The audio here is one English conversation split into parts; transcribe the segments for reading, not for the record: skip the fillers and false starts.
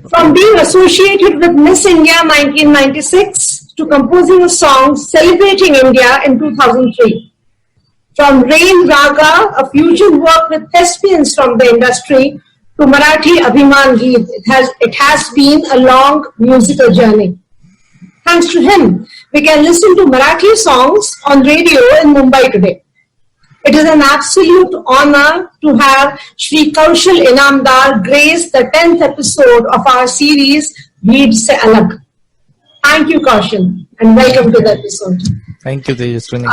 From being associated with Miss India 1996 to composing a song celebrating India in 2003. From Rain Raga, a fusion work with thespians from the industry, to Marathi Abhiman Geet, it has been a long musical journey. Thanks to him, we can listen to Marathi songs on radio in Mumbai today. It is an absolute honor to have Shri Kaushal Inamdar grace the 10th episode of our series Veed Se Alag. Thank you, Kaushal, and welcome to the episode. Thank you, Tejaswini.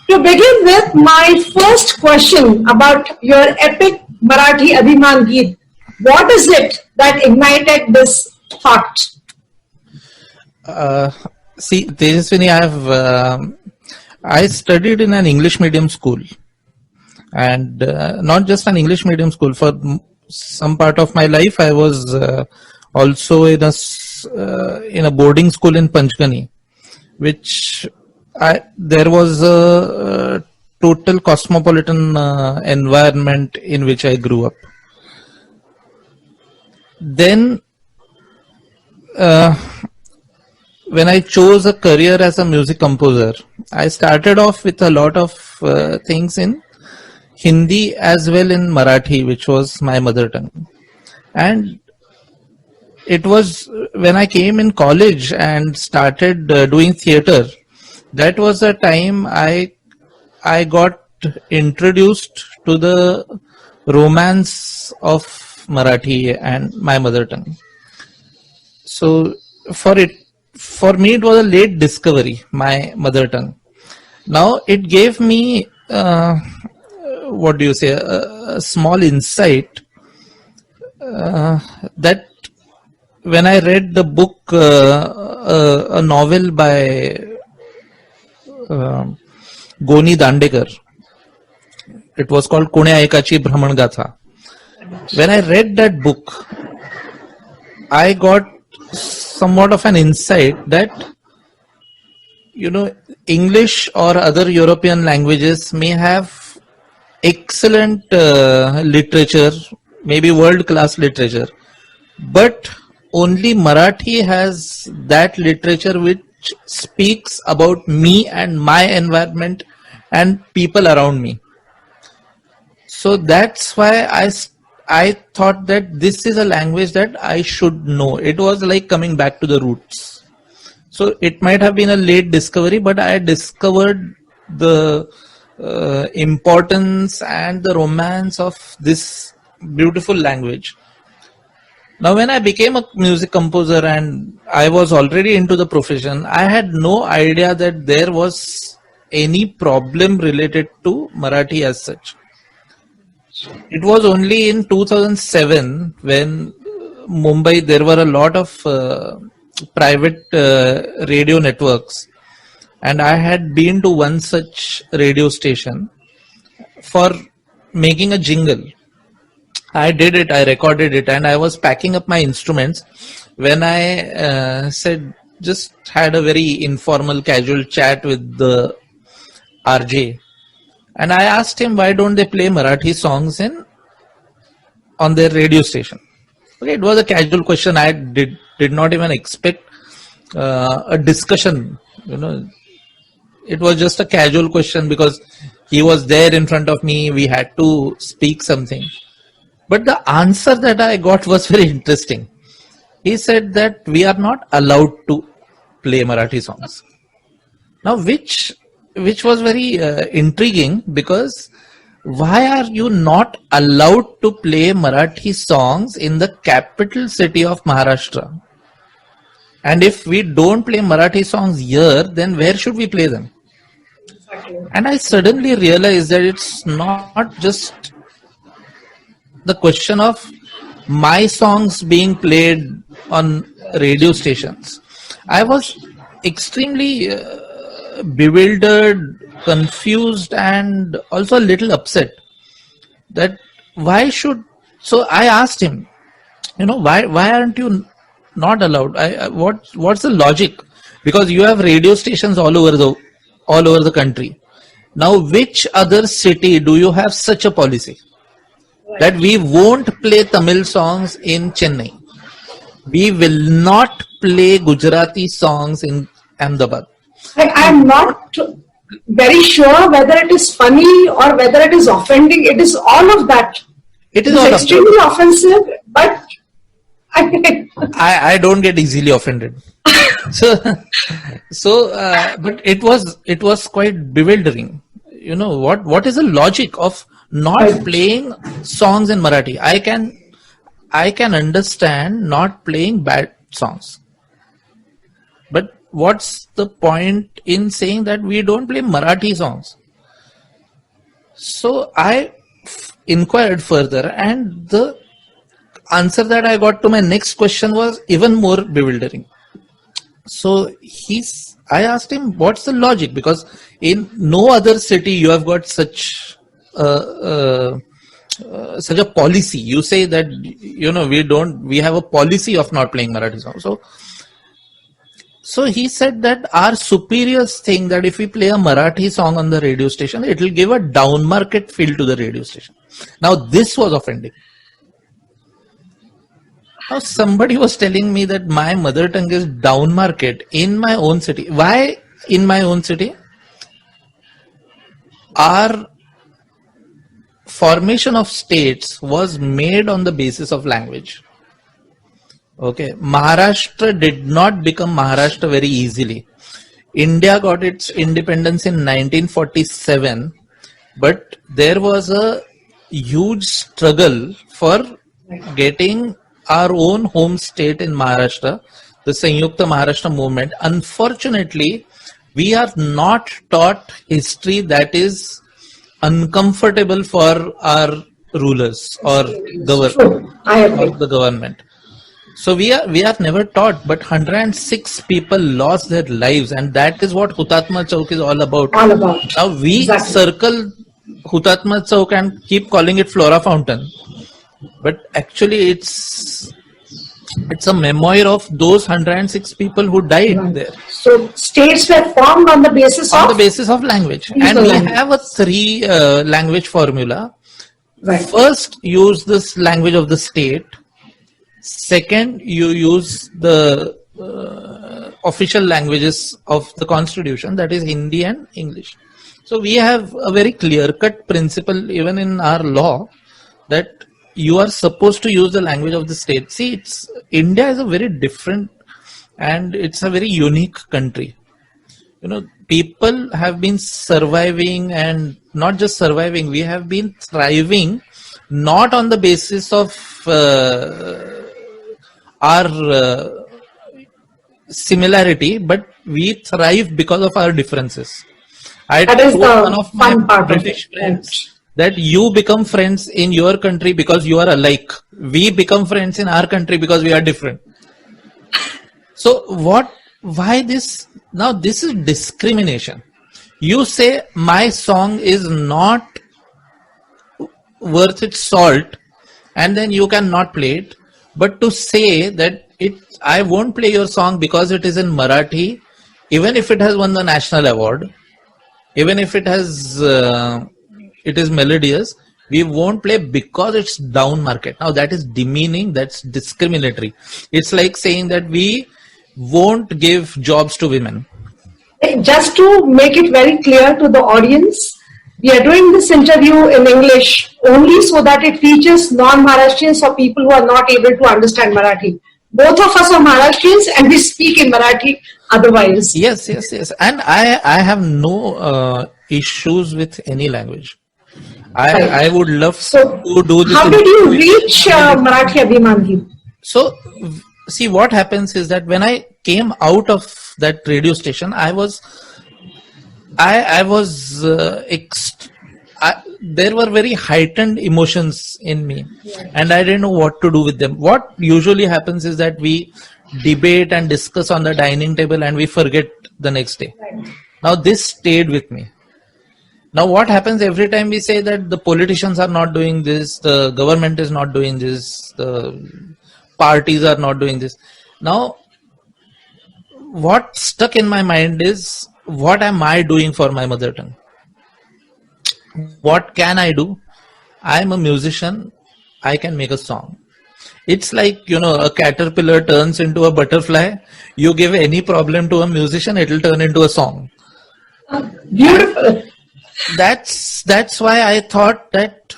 To begin with, my first question about your epic Marathi Abhiman Geet. What is it that ignited this thought? See, Tejaswini, I studied in an English medium school, and not just an English medium school. For some part of my life, I was also in a boarding school in Panchgani, which there was a total cosmopolitan environment in which I grew up. Then, when I chose a career as a music composer, I started off with a lot of things in Hindi as well in Marathi, which was my mother tongue. And it was when I came in college and started doing theatre, that was the time I got introduced to the romance of Marathi and my mother tongue. So for me, it was a late discovery, my mother tongue. Now, it gave me, a small insight that when I read the book, a novel by Goni Dandekar, it was called Konya Ekachi Brahman Gatha. When I read that book, I got somewhat of an insight that, English or other European languages may have excellent literature, maybe world-class literature, but only Marathi has that literature which speaks about me and my environment and people around me. So that's why I thought that this is a language that I should know. It was like coming back to the roots. So it might have been a late discovery, but I discovered the importance and the romance of this beautiful language. Now, when I became a music composer and I was already into the profession, I had no idea that there was any problem related to Marathi as such. It was only in 2007 when Mumbai, there were a lot of private radio networks, and I had been to one such radio station for making a jingle. I did it, I recorded it, and I was packing up my instruments when I just had a very informal, casual chat with the RJ. And I asked him, why don't they play Marathi songs on their radio station? Okay, it was a casual question. I did not even expect a discussion. It was just a casual question because he was there in front of me. We had to speak something. But the answer that I got was very interesting. He said that we are not allowed to play Marathi songs. Now, which was very intriguing, because why are you not allowed to play Marathi songs in the capital city of Maharashtra? And if we don't play Marathi songs here, then where should we play them? Exactly. And I suddenly realized that it's not just the question of my songs being played on radio stations. I was extremely bewildered, confused, and also a little upset that so I asked him, why aren't you not allowed? What's the logic? Because you have radio stations all over the country. Now, which other city do you have such a policy that we won't play Tamil songs in Chennai? We will not play Gujarati songs in Ahmedabad. I am not very sure whether it is funny or whether it is offending. It is all of that. It It is is all of extremely offensive, but I don't get easily offended. So, but it was quite bewildering. You know what is the logic of not Right. playing songs in Marathi? I can understand not playing bad songs, but what's the point in saying that we don't play Marathi songs? So I inquired further, and the answer that I got to my next question was even more bewildering. So I asked him, what's the logic? Because in no other city you have got such a policy. You say that, we have a policy of not playing Marathi songs. So he said that our superiors think that if we play a Marathi song on the radio station, it will give a down market feel to the radio station. Now this was offending. Now somebody was telling me that my mother tongue is down market in my own city. Why in my own city? Our formation of states was made on the basis of language. Okay, Maharashtra did not become Maharashtra very easily. India got its independence in 1947, but there was a huge struggle for getting our own home state in Maharashtra, the Sanyukta Maharashtra movement. Unfortunately, we are not taught history that is uncomfortable for our rulers or the government. So we are never taught, but 106 people lost their lives, and that is what Hutatma Chowk is all about. All about. Now we circle Hutatma Chowk and keep calling it Flora Fountain, but actually it's a memoir of those 106 people who died there. So states were formed on the basis of language, and we have a three language formula. Right. First, use this language of the state. Second, you use the official languages of the constitution, that is Hindi and English. So we have a very clear-cut principle even in our law that you are supposed to use the language of the state. See, India is a very different and it's a very unique country. People have been surviving, and not just surviving, we have been thriving not on the basis of our similarity, but we thrive because of our differences. That is told the fun part British of it. friends that you become friends in your country because you are alike. We become friends in our country because we are different. So why this? Now this is discrimination. You say my song is not worth its salt, and then you cannot play it. But to say that I won't play your song because it is in Marathi, even if it has won the national award, even if it is melodious, we won't play because it's down market. Now that is demeaning, that's discriminatory. It's like saying that we won't give jobs to women. Just to make it very clear to the audience, we are doing this interview in English only so that it reaches non-Maharashtrians or people who are not able to understand Marathi. Both of us are Maharashtrians and we speak in Marathi otherwise. Yes. And I have no issues with any language. I would love to do this. How did you reach Marathi Abhiman? So, see, what happens is that when I came out of that radio station, there were very heightened emotions in me, and I didn't know what to do with them. What usually happens is that we debate and discuss on the dining table and we forget the next day. Now this stayed with me. Now what happens every time we say that the politicians are not doing this, the government is not doing this, the parties are not doing this. Now what stuck in my mind is, what am I doing for my mother tongue? What can I do? I am a musician. I can make a song. It's like, a caterpillar turns into a butterfly. You give any problem to a musician, it'll turn into a song. Beautiful. That's why I thought that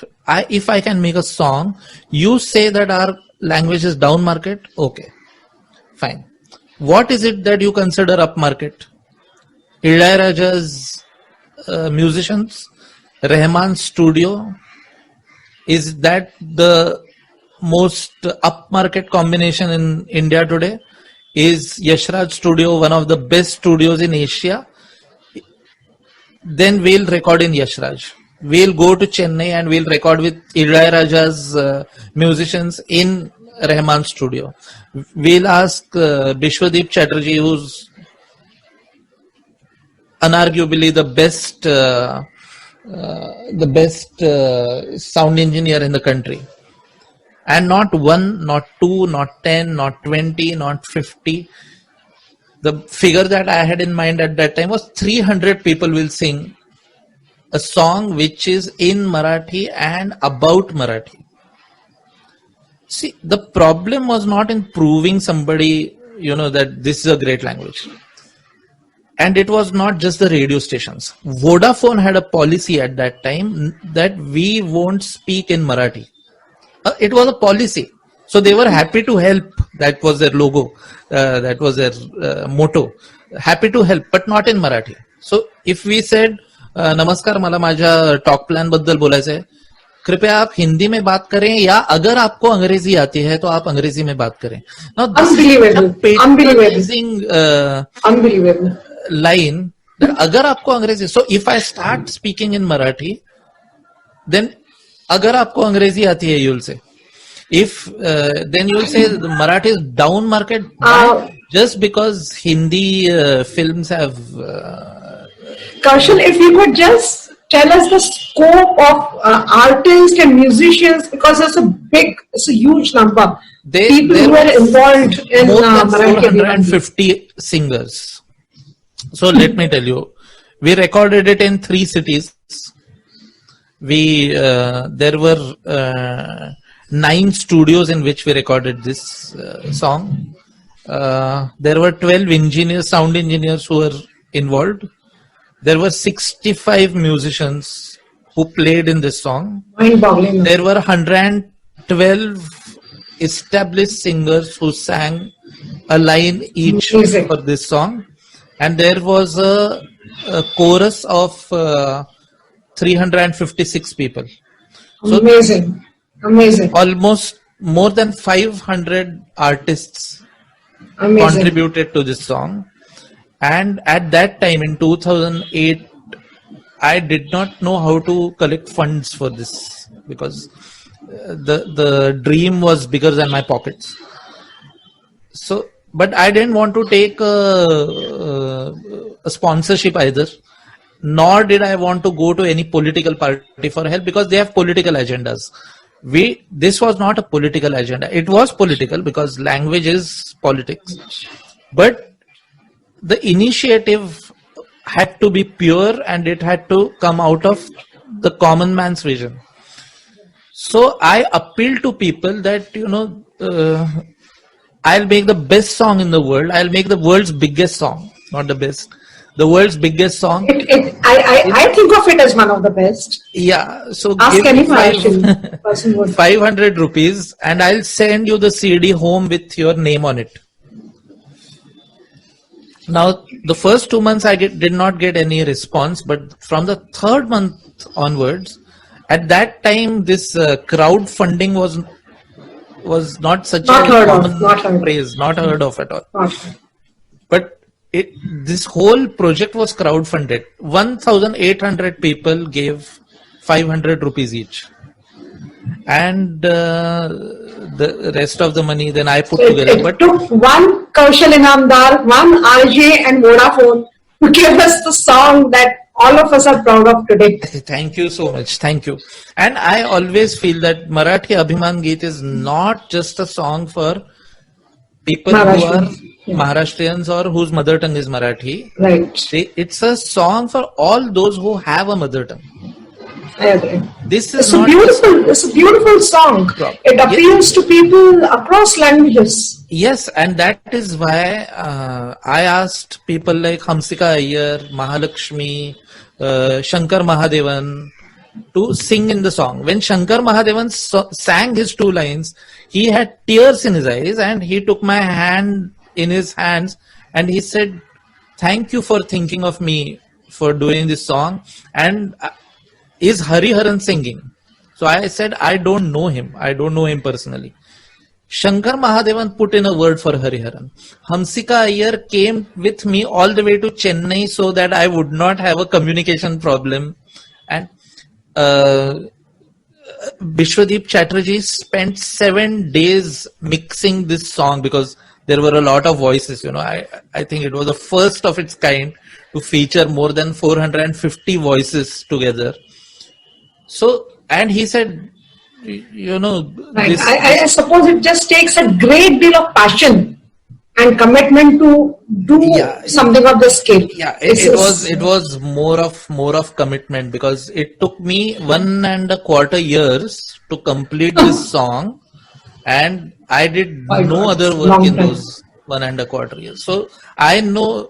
if I can make a song, you say that our language is down market, okay, fine. What is it that you consider up market? Ilayaraja's musicians, Rahman's studio, is that the most upmarket combination in India today? Is Yashraj Studio one of the best studios in Asia? Then we'll record in Yashraj. We'll go to Chennai and we'll record with Ilayaraja's musicians in Rahman's studio. We'll ask Bishwadeep Chatterjee, who's unarguably the best sound engineer in the country. And not one, not two, not 10, not 20, not 50. The figure that I had in mind at that time was 300 people will sing a song which is in Marathi and about Marathi. See, the problem was not in proving somebody, that this is a great language. And it was not just the radio stations. Vodafone had a policy at that time that we won't speak in Marathi. It was a policy. So they were happy to help. That was their logo. That was their motto. Happy to help, but not in Marathi. So if we said, नमस्कार, मला माझ्या talk plan बद्दल बोलायचं है, कृपया आप हिंदी में बात करें या अगर आपको अंग्रेजी आती है तो आप अंग्रेजी में बात करें. Now, Unbelievable. Line that अगर आपको अंग्रेजी, so if I start speaking in Marathi, then अगर आपको अंग्रेजी आती है, you'll say. If then you'll say the Marathi is down market just because Hindi films have. Kaushal, if you could just tell us the scope of artists and musicians, because it's a huge number. People who are involved in more than Marathi 450 singers. So let me tell you, we recorded it in 3 cities. There were 9 studios in which we recorded this song. There were 12 sound engineers who were involved. There were 65 musicians who played in this song. Mind-boggling. There were 112 established singers who sang a line each for this song. And there was a chorus of 356 people. So Amazing. almost more than 500 artists contributed to this song. And at that time in 2008, I did not know how to collect funds for this because the dream was bigger than my pockets. So, but I didn't want to take a sponsorship either, nor did I want to go to any political party for help because they have political agendas. This was not a political agenda. It was political because language is politics. But the initiative had to be pure and it had to come out of the common man's vision. So I appeal to people that, I'll make the best song in the world. I'll make the world's biggest song, not the best. The world's biggest song. I think of it as one of the best. Yeah. So ask give any person would. 500 rupees and I'll send you the CD home with your name on it. Now, the first 2 months I did not get any response, but from the 3rd month onwards, at that time, this crowdfunding was not such a common phrase, not heard of at all. But this whole project was crowdfunded. 1,800 people gave 500 rupees each. And the rest of the money then I put together. It took one Kaushal Inamdar, one RJ and Vodafone to give us the song that all of us are proud of today. Thank you so much. Thank you. And I always feel that Marathi Abhiman Geet is not just a song for people who are Maharashtrians or whose mother tongue is Marathi. Right. It's a song for all those who have a mother tongue. I agree. This is It's a not beautiful, it's a beautiful song. Yes. It appeals to people across languages. Yes, and that is why I asked people like Hamsika Iyer, Mahalakshmi, Shankar Mahadevan to sing in the song. When Shankar Mahadevan sang his two lines, he had tears in his eyes and he took my hand in his hands and he said, "Thank you for thinking of me for doing this song." And is Hariharan singing? So I said, I don't know him. I don't know him personally. Shankar Mahadevan put in a word for Hariharan. Hamsika Iyer came with me all the way to Chennai so that I would not have a communication problem. And Bishwadeep Chatterjee spent 7 days mixing this song because there were a lot of voices. I think it was the first of its kind to feature more than 450 voices together. So, and he said, Right. I suppose it just takes a great deal of passion and commitment to do something of this scale. Yeah, it was more of commitment because it took me 1.25 years to complete this song, and I did no other work in those 1.25 years. So I know,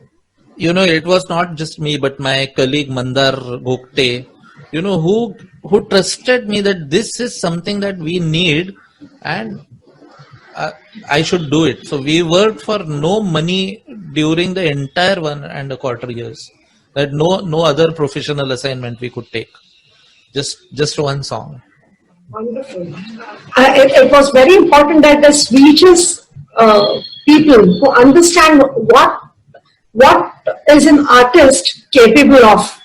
it was not just me, but my colleague Mandar Gokte, who trusted me that this is something that we need and I should do it. So we worked for no money during the entire 1.25 years. That no other professional assignment we could take. Just one song. Wonderful. It was very important that this reaches people who understand what is an artist capable of.